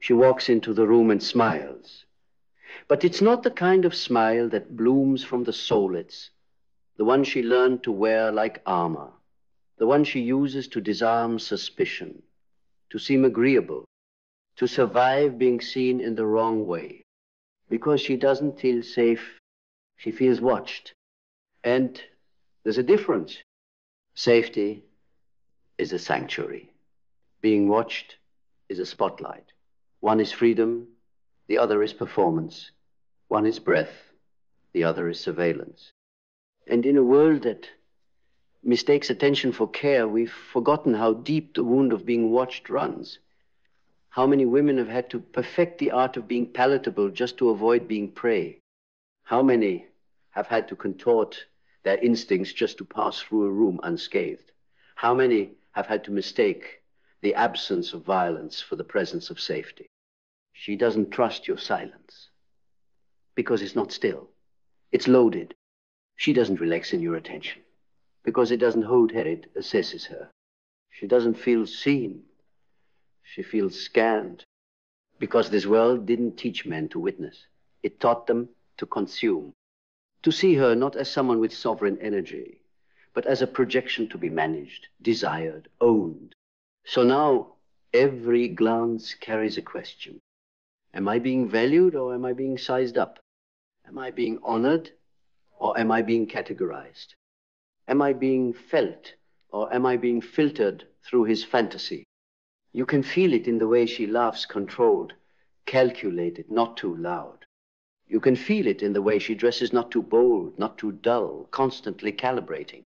She walks into the room and smiles. But it's not the kind of smile that blooms from the soulets, the one she learned to wear like armor, the one she uses to disarm suspicion, to seem agreeable, to survive being seen in the wrong way. Because she doesn't feel safe, she feels watched. And there's a difference. Safety is a sanctuary. Being watched is a spotlight. One is freedom, the other is performance. One is breath, the other is surveillance. And in a world that mistakes attention for care, we've forgotten how deep the wound of being watched runs. How many women have had to perfect the art of being palatable just to avoid being prey? How many have had to contort their instincts just to pass through a room unscathed? How many have had to mistake the absence of violence for the presence of safety? She doesn't trust your silence because it's not still. It's loaded. She doesn't relax in your attention because it doesn't hold her, it assesses her. She doesn't feel seen. She feels scanned because this world didn't teach men to witness. It taught them to consume, to see her not as someone with sovereign energy, but as a projection to be managed, desired, owned. So now every glance carries a question. Am I being valued or am I being sized up? Am I being honored or am I being categorized? Am I being felt or am I being filtered through his fantasy? You can feel it in the way she laughs controlled, calculated, not too loud. You can feel it in the way she dresses not too bold, not too dull, constantly calibrating.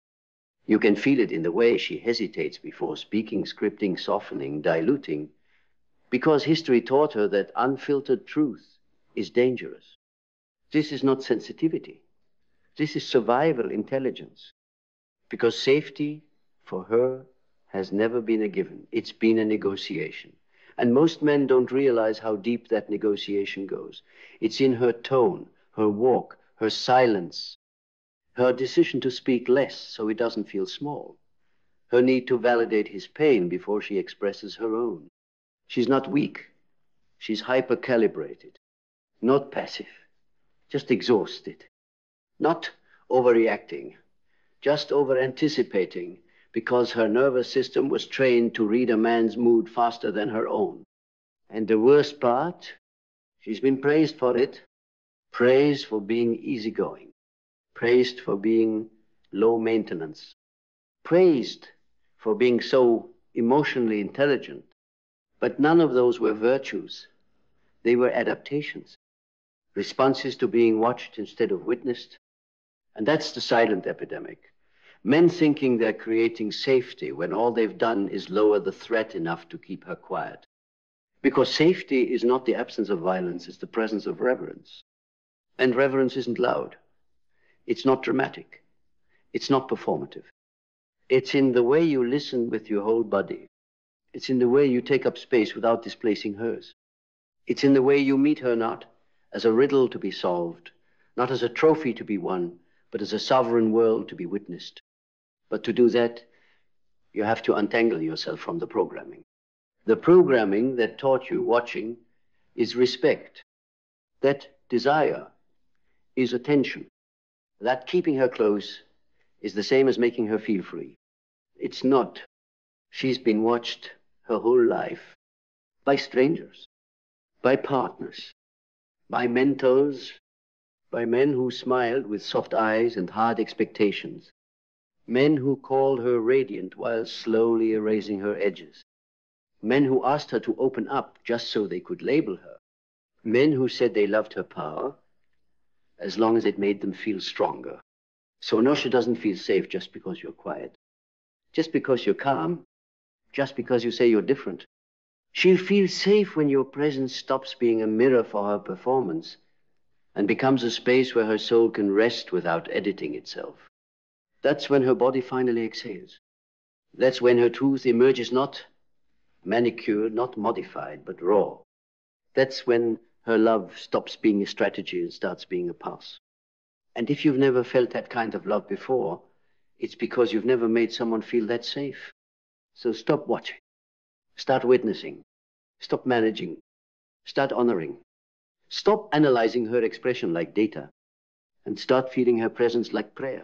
You can feel it in the way she hesitates before speaking, scripting, softening, diluting, because history taught her that unfiltered truth is dangerous. This is not sensitivity. This is survival intelligence, because safety for her has never been a given. It's been a negotiation. And most men don't realize how deep that negotiation goes. It's in her tone, her walk, her silence, her decision to speak less so he doesn't feel small, her need to validate his pain before she expresses her own. She's not weak. She's hyper-calibrated, not passive, just exhausted, not overreacting, just over-anticipating, because her nervous system was trained to read a man's mood faster than her own. And the worst part, she's been praised for it, praised for being easygoing, praised for being low maintenance, praised for being so emotionally intelligent. But none of those were virtues. They were adaptations, responses to being watched instead of witnessed. And that's the silent epidemic. Men thinking they're creating safety when all they've done is lower the threat enough to keep her quiet. Because safety is not the absence of violence, it's the presence of reverence. And reverence isn't loud. It's not dramatic. It's not performative. It's in the way you listen with your whole body. It's in the way you take up space without displacing hers. It's in the way you meet her not as a riddle to be solved, not as a trophy to be won, but as a sovereign world to be witnessed. But to do that, you have to untangle yourself from the programming. The programming that taught you watching is respect. That desire is attention. That keeping her close is the same as making her feel free. It's not. She's been watched her whole life by strangers, by partners, by mentors, by men who smiled with soft eyes and hard expectations, men who called her radiant while slowly erasing her edges, men who asked her to open up just so they could label her, men who said they loved her power as long as it made them feel stronger. So no, she doesn't feel safe just because you're quiet, just because you're calm, just because you say you're different. She'll feel safe when your presence stops being a mirror for her performance and becomes a space where her soul can rest without editing itself. That's when her body finally exhales. That's when her truth emerges not manicured, not modified, but raw. That's when her love stops being a strategy and starts being a pulse. And if you've never felt that kind of love before, it's because you've never made someone feel that safe. So stop watching. Start witnessing. Stop managing. Start honoring. Stop analyzing her expression like data and start feeling her presence like prayer.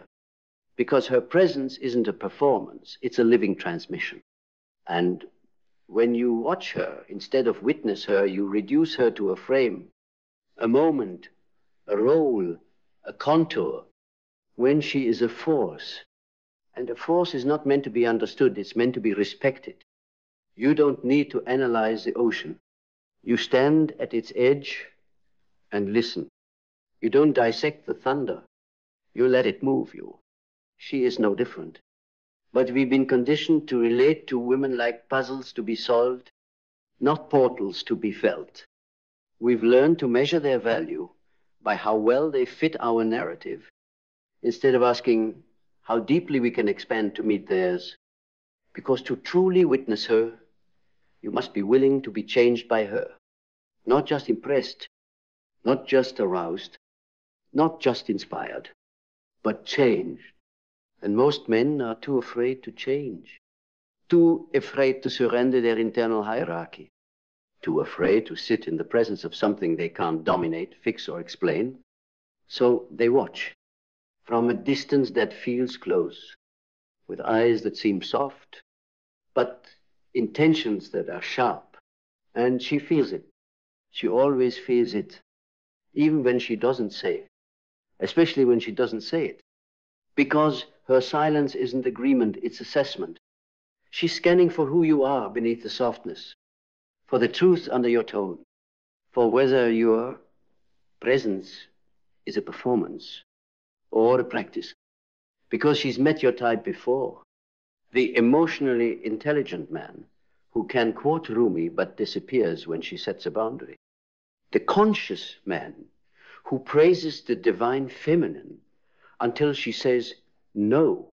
Because her presence isn't a performance, it's a living transmission. And when you watch her, instead of witness her, you reduce her to a frame, a moment, a role, a contour, when she is a force. And a force is not meant to be understood, it's meant to be respected. You don't need to analyze the ocean. You stand at its edge and listen. You don't dissect the thunder. You let it move you. She is no different. But we've been conditioned to relate to women like puzzles to be solved, not portals to be felt. We've learned to measure their value by how well they fit our narrative, instead of asking how deeply we can expand to meet theirs. Because to truly witness her, you must be willing to be changed by her. Not just impressed, not just aroused, not just inspired, but changed. And most men are too afraid to change, too afraid to surrender their internal hierarchy, too afraid to sit in the presence of something they can't dominate, fix, or explain. So they watch from a distance that feels close, with eyes that seem soft, but intentions that are sharp. And she feels it. She always feels it, even when she doesn't say it, especially when she doesn't say it. Because her silence isn't agreement, it's assessment. She's scanning for who you are beneath the softness, for the truth under your tone, for whether your presence is a performance or a practice. Because she's met your type before. The emotionally intelligent man who can quote Rumi but disappears when she sets a boundary. The conscious man who praises the divine feminine until she says no.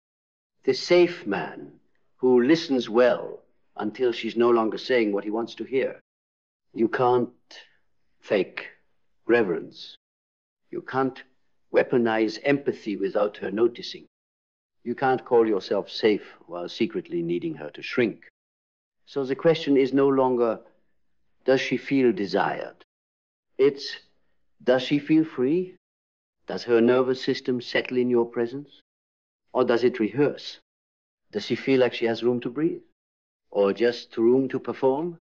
The safe man who listens well until she's no longer saying what he wants to hear. You can't fake reverence. You can't weaponize empathy without her noticing. You can't call yourself safe while secretly needing her to shrink. So the question is no longer, does she feel desired? It's, does she feel free? Does her nervous system settle in your presence? Or does it rehearse? Does she feel like she has room to breathe? Or just room to perform?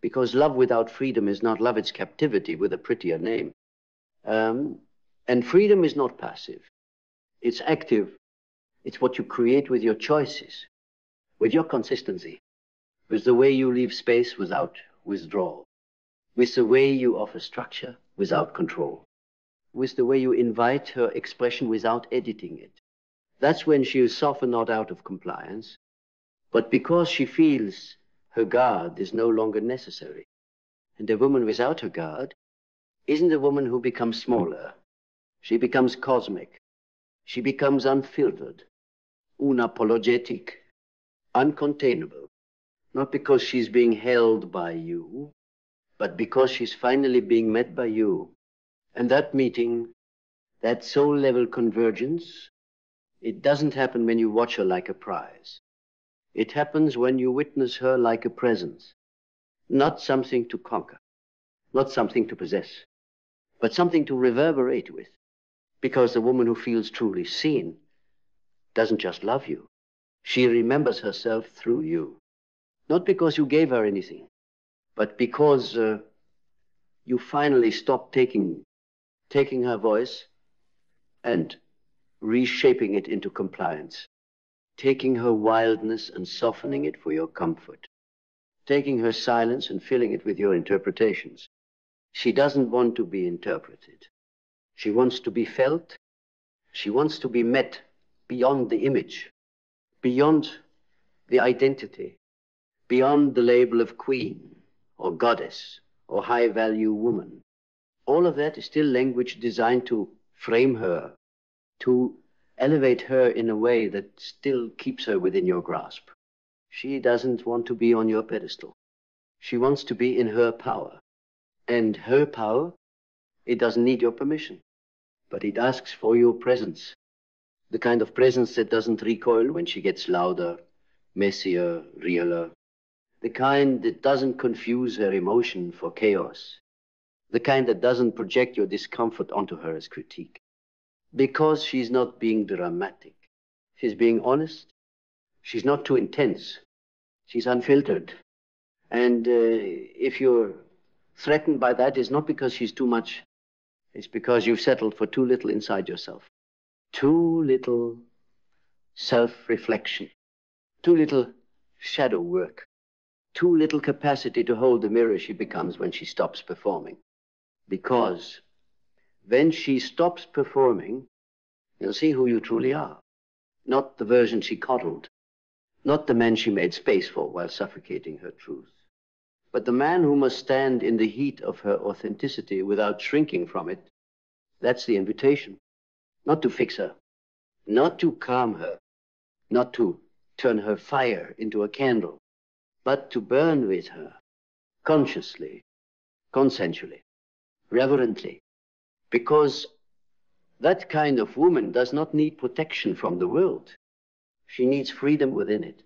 Because love without freedom is not love, it's captivity with a prettier name. And freedom is not passive. It's active. It's what you create with your choices, with your consistency, with the way you leave space without withdrawal, with the way you offer structure without control, with the way you invite her expression without editing it. That's when she'll soften not out of compliance, but because she feels her guard is no longer necessary. And a woman without her guard isn't a woman who becomes smaller. She becomes cosmic. She becomes unfiltered, unapologetic, uncontainable. Not because she's being held by you, but because she's finally being met by you. And that meeting, that soul-level convergence, it doesn't happen when you watch her like a prize. It happens when you witness her like a presence, not something to conquer, not something to possess, but something to reverberate with. Because the woman who feels truly seen doesn't just love you. She remembers herself through you. Not because you gave her anything, but because you finally stopped taking her voice and reshaping it into compliance. Taking her wildness and softening it for your comfort. Taking her silence and filling it with your interpretations. She doesn't want to be interpreted. She wants to be felt. She wants to be met beyond the image, beyond the identity, beyond the label of queen or goddess or high-value woman. All of that is still language designed to frame her, to elevate her in a way that still keeps her within your grasp. She doesn't want to be on your pedestal. She wants to be in her power. And her power, it doesn't need your permission, but it asks for your presence. The kind of presence that doesn't recoil when she gets louder, messier, realer. The kind that doesn't confuse her emotion for chaos. the kind that doesn't project your discomfort onto her as critique. Because she's not being dramatic. She's being honest. She's not too intense. She's unfiltered. And if you're threatened by that, it's not because she's too much. It's because you've settled for too little inside yourself. Too little self-reflection. Too little shadow work. Too little capacity to hold the mirror she becomes when she stops performing. Because when she stops performing, you'll see who you truly are. Not the version she coddled. Not the man she made space for while suffocating her truth. But the man who must stand in the heat of her authenticity without shrinking from it. That's the invitation. Not to fix her. Not to calm her. Not to turn her fire into a candle. But to burn with her. Consciously. Consensually. Reverently. Because that kind of woman does not need protection from the world. She needs freedom within it.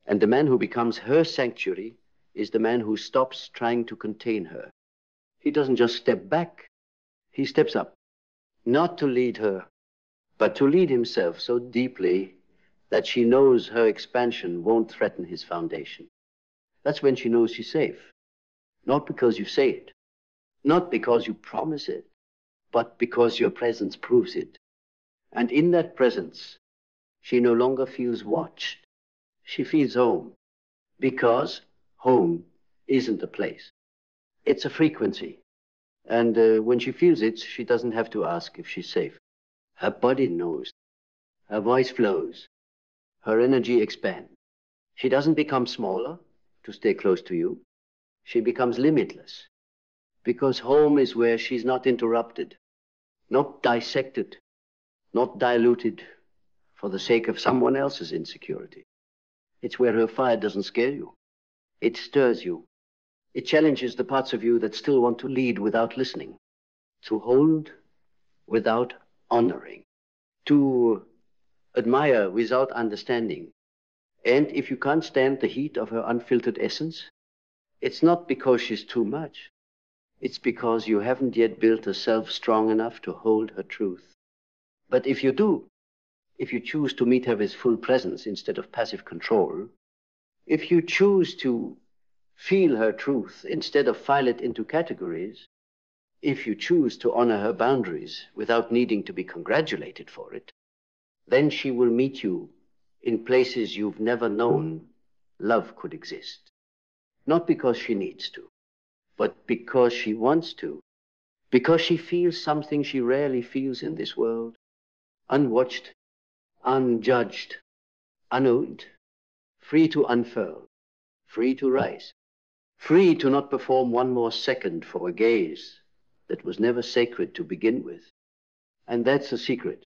And the man who becomes her sanctuary is the man who stops trying to contain her. He doesn't just step back. He steps up. Not to lead her, but to lead himself so deeply that she knows her expansion won't threaten his foundation. That's when she knows she's safe. Not because you say it. Not because you promise it. But because your presence proves it. And in that presence, she no longer feels watched. She feels home. Because home isn't a place. It's a frequency. And when she feels it, she doesn't have to ask if she's safe. Her body knows. Her voice flows. Her energy expands. She doesn't become smaller to stay close to you. She becomes limitless. Because home is where she's not interrupted. Not dissected, not diluted for the sake of someone else's insecurity. It's where her fire doesn't scare you. It stirs you. It challenges the parts of you that still want to lead without listening, to hold without honoring, to admire without understanding. And if you can't stand the heat of her unfiltered essence, it's not because she's too much. It's because you haven't yet built a self strong enough to hold her truth. But if you do, if you choose to meet her with full presence instead of passive control, if you choose to feel her truth instead of file it into categories, if you choose to honor her boundaries without needing to be congratulated for it, then she will meet you in places you've never known love could exist. Not because she needs to, but because she wants to, because she feels something she rarely feels in this world, unwatched, unjudged, unowned, free to unfurl, free to rise, free to not perform one more second for a gaze that was never sacred to begin with. And that's the secret.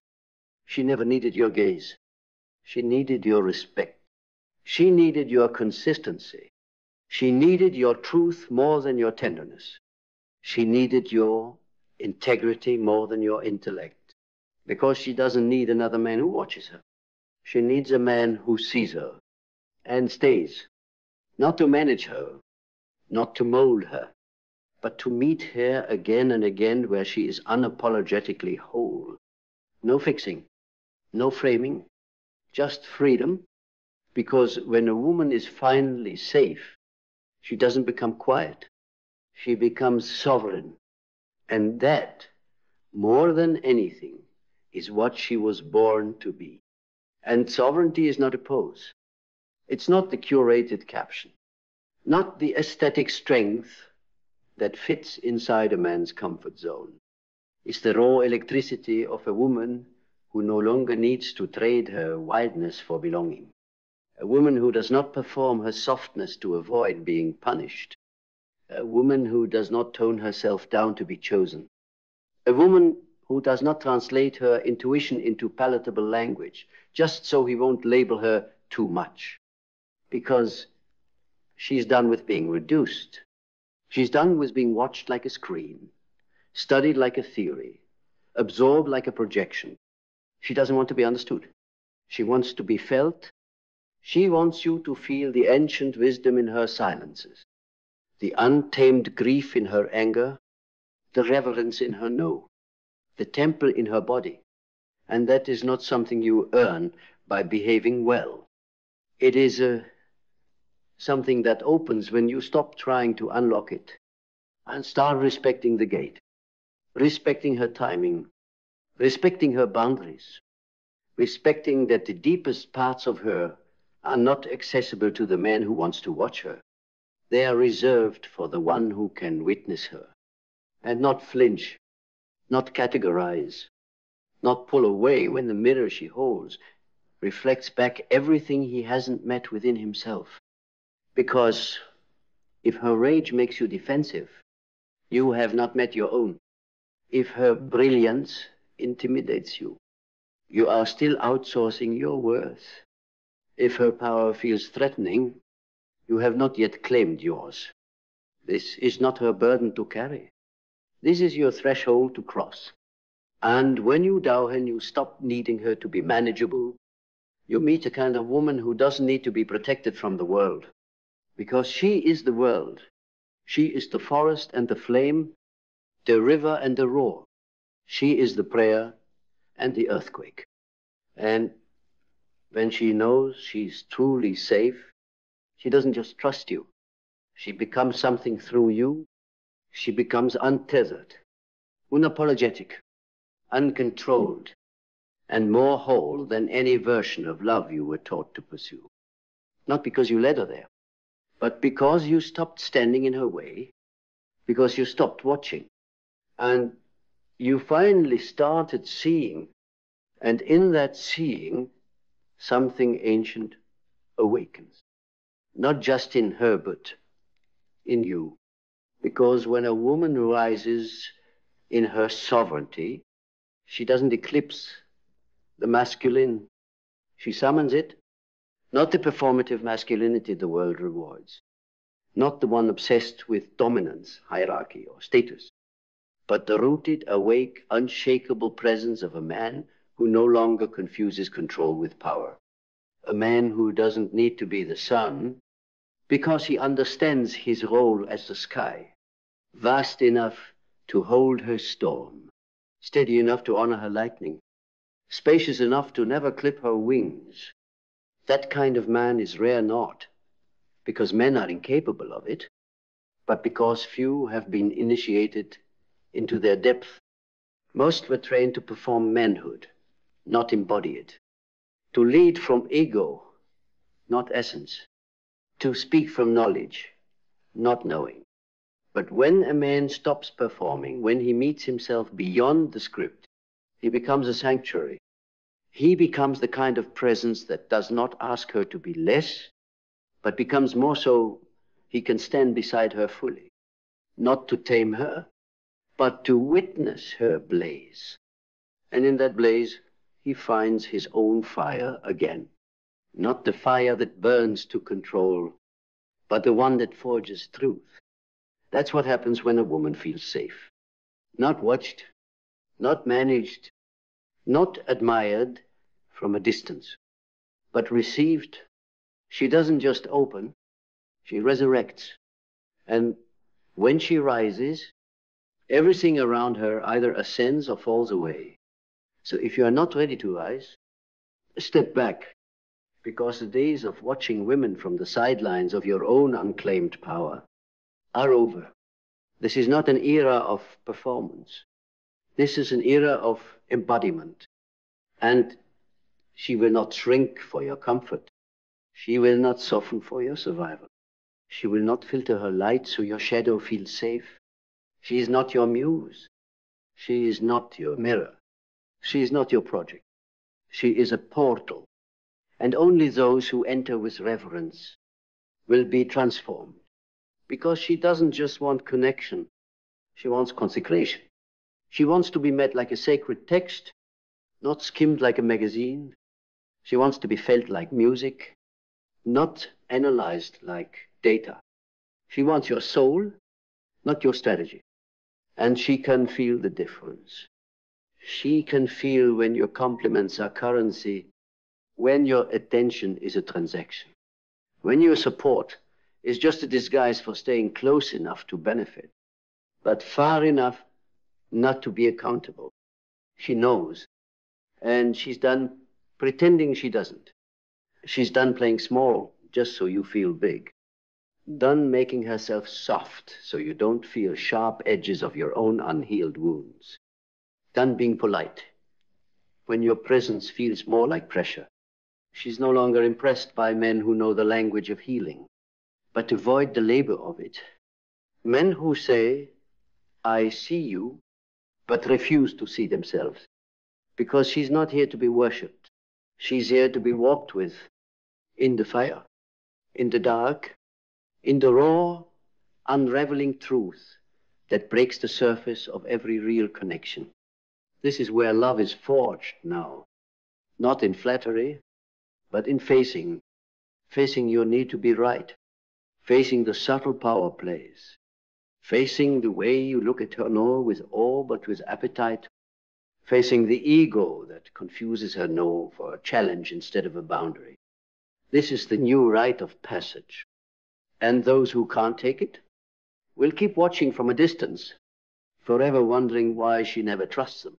She never needed your gaze. She needed your respect. She needed your consistency. She needed your truth more than your tenderness. She needed your integrity more than your intellect. Because she doesn't need another man who watches her. She needs a man who sees her and stays. Not to manage her, not to mold her, but to meet her again and again where she is unapologetically whole. No fixing, no framing, just freedom. Because when a woman is finally safe, she doesn't become quiet. She becomes sovereign. And that, more than anything, is what she was born to be. And sovereignty is not a pose. It's not the curated caption. Not the aesthetic strength that fits inside a man's comfort zone. It's the raw electricity of a woman who no longer needs to trade her wildness for belonging. A woman who does not perform her softness to avoid being punished. A woman who does not tone herself down to be chosen. A woman who does not translate her intuition into palatable language, just so he won't label her too much. Because she's done with being reduced. She's done with being watched like a screen, studied like a theory, absorbed like a projection. She doesn't want to be understood. She wants to be felt. She wants you to feel the ancient wisdom in her silences, the untamed grief in her anger, the reverence in her no, the temple in her body. And that is not something you earn by behaving well. It is something that opens when you stop trying to unlock it and start respecting the gate, respecting her timing, respecting her boundaries, respecting that the deepest parts of her are not accessible to the man who wants to watch her. They are reserved for the one who can witness her, and not flinch, not categorize, not pull away when the mirror she holds reflects back everything he hasn't met within himself. Because if her rage makes you defensive, you have not met your own. If her brilliance intimidates you, you are still outsourcing your worth. If her power feels threatening, you have not yet claimed yours. This is not her burden to carry. This is your threshold to cross. And when you dow her and you stop needing her to be manageable, you meet a kind of woman who doesn't need to be protected from the world. Because she is the world. She is the forest and the flame, the river and the roar. She is the prayer and the earthquake. And when she knows she's truly safe, she doesn't just trust you. She becomes something through you. She becomes untethered, unapologetic, uncontrolled, and more whole than any version of love you were taught to pursue. Not because you led her there, but because you stopped standing in her way, because you stopped watching, and you finally started seeing, and in that seeing, something ancient awakens. Not just in her, but in you. Because when a woman rises in her sovereignty, she doesn't eclipse the masculine. She summons it, not the performative masculinity the world rewards, not the one obsessed with dominance, hierarchy, or status, but the rooted, awake, unshakable presence of a man who no longer confuses control with power. A man who doesn't need to be the sun because he understands his role as the sky, vast enough to hold her storm, steady enough to honor her lightning, spacious enough to never clip her wings. That kind of man is rare not because men are incapable of it, but because few have been initiated into their depth. Most were trained to perform manhood, not embody it, to lead from ego, not essence, to speak from knowledge, not knowing. But when a man stops performing, when he meets himself beyond the script, he becomes a sanctuary. He becomes the kind of presence that does not ask her to be less, but becomes more so he can stand beside her fully, not to tame her, but to witness her blaze. And in that blaze, he finds his own fire again. Not the fire that burns to control, but the one that forges truth. That's what happens when a woman feels safe. Not watched, not managed, not admired from a distance, but received. She doesn't just open, she resurrects. And when she rises, everything around her either ascends or falls away. So if you are not ready to rise, step back, because the days of watching women from the sidelines of your own unclaimed power are over. This is not an era of performance. This is an era of embodiment. And she will not shrink for your comfort. She will not soften for your survival. She will not filter her light so your shadow feels safe. She is not your muse. She is not your mirror. She is not your project. She is a portal. And only those who enter with reverence will be transformed. Because she doesn't just want connection. She wants consecration. She wants to be met like a sacred text, not skimmed like a magazine. She wants to be felt like music, not analyzed like data. She wants your soul, not your strategy. And she can feel the difference. She can feel when your compliments are currency, when your attention is a transaction, when your support is just a disguise for staying close enough to benefit, but far enough not to be accountable. She knows, and she's done pretending she doesn't. She's done playing small just so you feel big. Done making herself soft so you don't feel sharp edges of your own unhealed wounds. Done being polite when your presence feels more like pressure. She's no longer impressed by men who know the language of healing, but avoid the labor of it. Men who say, I see you, but refuse to see themselves. Because she's not here to be worshipped. She's here to be walked with in the fire, in the dark, in the raw, unraveling truth that breaks the surface of every real connection. This is where love is forged now, not in flattery, but in facing your need to be right, facing the subtle power plays, facing the way you look at her no with awe but with appetite, facing the ego that confuses her no for a challenge instead of a boundary. This is the new rite of passage. And those who can't take it will keep watching from a distance, forever wondering why she never trusts them,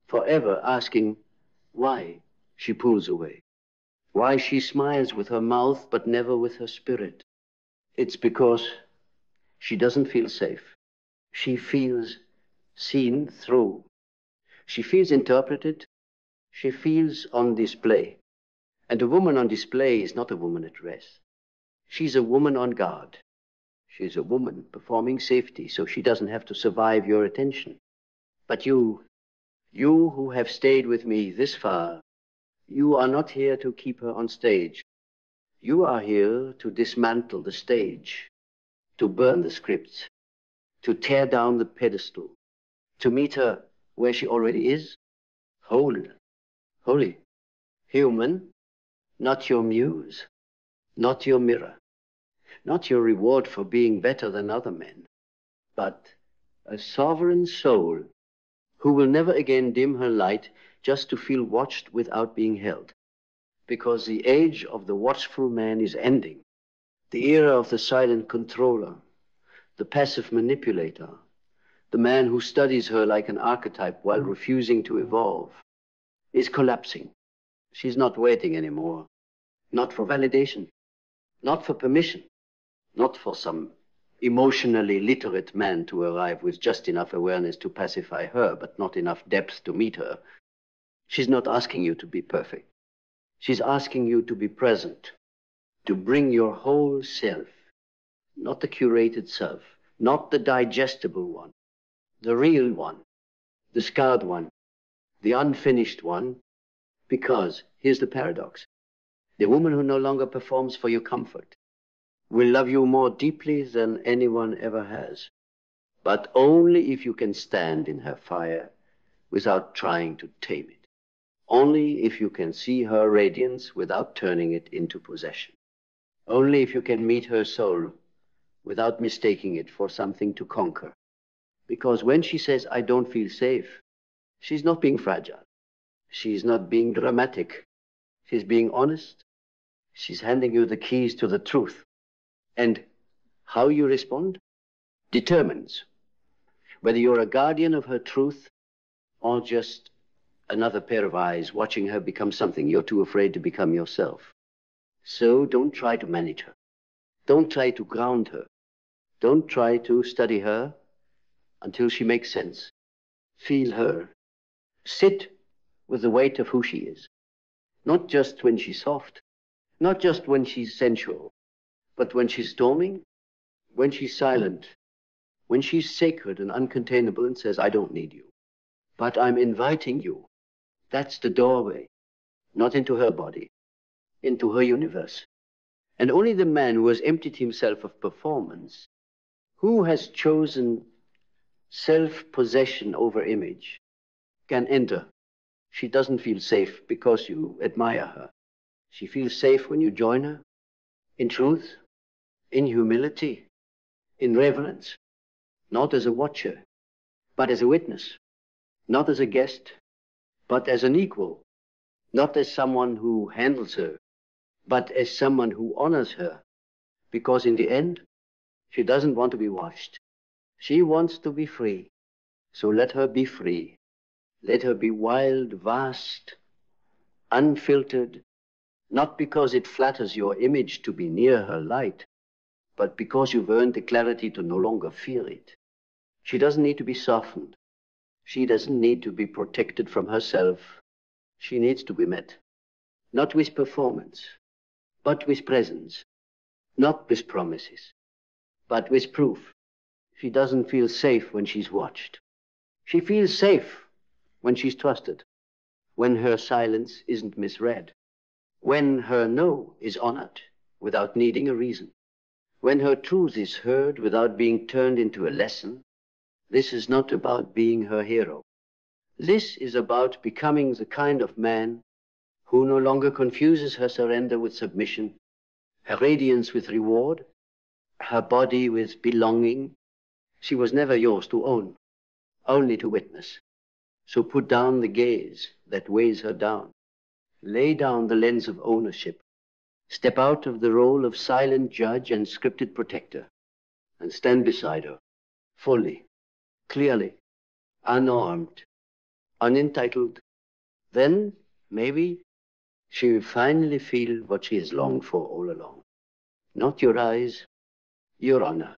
forever asking why she pulls away, why she smiles with her mouth but never with her spirit. It's because she doesn't feel safe. She feels seen through. She feels interpreted. She feels on display. And a woman on display is not a woman at rest. She's a woman on guard. She's a woman performing safety so she doesn't have to survive your attention. But you who have stayed with me this far, you are not here to keep her on stage. You are here to dismantle the stage, to burn the scripts, to tear down the pedestal, to meet her where she already is, whole, holy, human, not your muse, not your mirror, not your reward for being better than other men, but a sovereign soul who will never again dim her light just to feel watched without being held. Because the age of the watchful man is ending. The era of the silent controller, the passive manipulator, the man who studies her like an archetype while refusing to evolve, is collapsing. She's not waiting anymore. Not for validation, not for permission, not for some emotionally literate man to arrive with just enough awareness to pacify her, but not enough depth to meet her. She's not asking you to be perfect. She's asking you to be present, to bring your whole self, not the curated self, not the digestible one, the real one, the scarred one, the unfinished one, because here's the paradox. The woman who no longer performs for your comfort will love you more deeply than anyone ever has, but only if you can stand in her fire without trying to tame it. Only if you can see her radiance without turning it into possession. Only if you can meet her soul without mistaking it for something to conquer. Because when she says, I don't feel safe, she's not being fragile. She's not being dramatic. She's being honest. She's handing you the keys to the truth. And how you respond determines whether you're a guardian of her truth or just another pair of eyes watching her become something you're too afraid to become yourself. So don't try to manage her. Don't try to ground her. Don't try to study her until she makes sense. Feel her. Sit with the weight of who she is. Not just when she's soft, not just when she's sensual, but when she's storming, when she's silent, when she's sacred and uncontainable and says, I don't need you, but I'm inviting you. That's the doorway, not into her body, into her universe. And only the man who has emptied himself of performance, who has chosen self-possession over image, can enter. She doesn't feel safe because you admire her. She feels safe when you join her, in truth, in humility, in reverence, not as a watcher, but as a witness, not as a guest, but as an equal, not as someone who handles her, but as someone who honors her, because in the end, she doesn't want to be watched. She wants to be free. So let her be free. Let her be wild, vast, unfiltered, not because it flatters your image to be near her light, but because you've earned the clarity to no longer fear it. She doesn't need to be softened. She doesn't need to be protected from herself. She needs to be met, not with performance, but with presence, not with promises, but with proof. She doesn't feel safe when she's watched. She feels safe when she's trusted, when her silence isn't misread, when her no is honored without needing a reason, when her truth is heard without being turned into a lesson. This is not about being her hero. This is about becoming the kind of man who no longer confuses her surrender with submission, her radiance with reward, her body with belonging. She was never yours to own, only to witness. So put down the gaze that weighs her down. Lay down the lens of ownership. Step out of the role of silent judge and scripted protector, and stand beside her, fully, clearly, unarmed, unentitled. Then, maybe, she will finally feel what she has longed for all along. Not your eyes, your honor.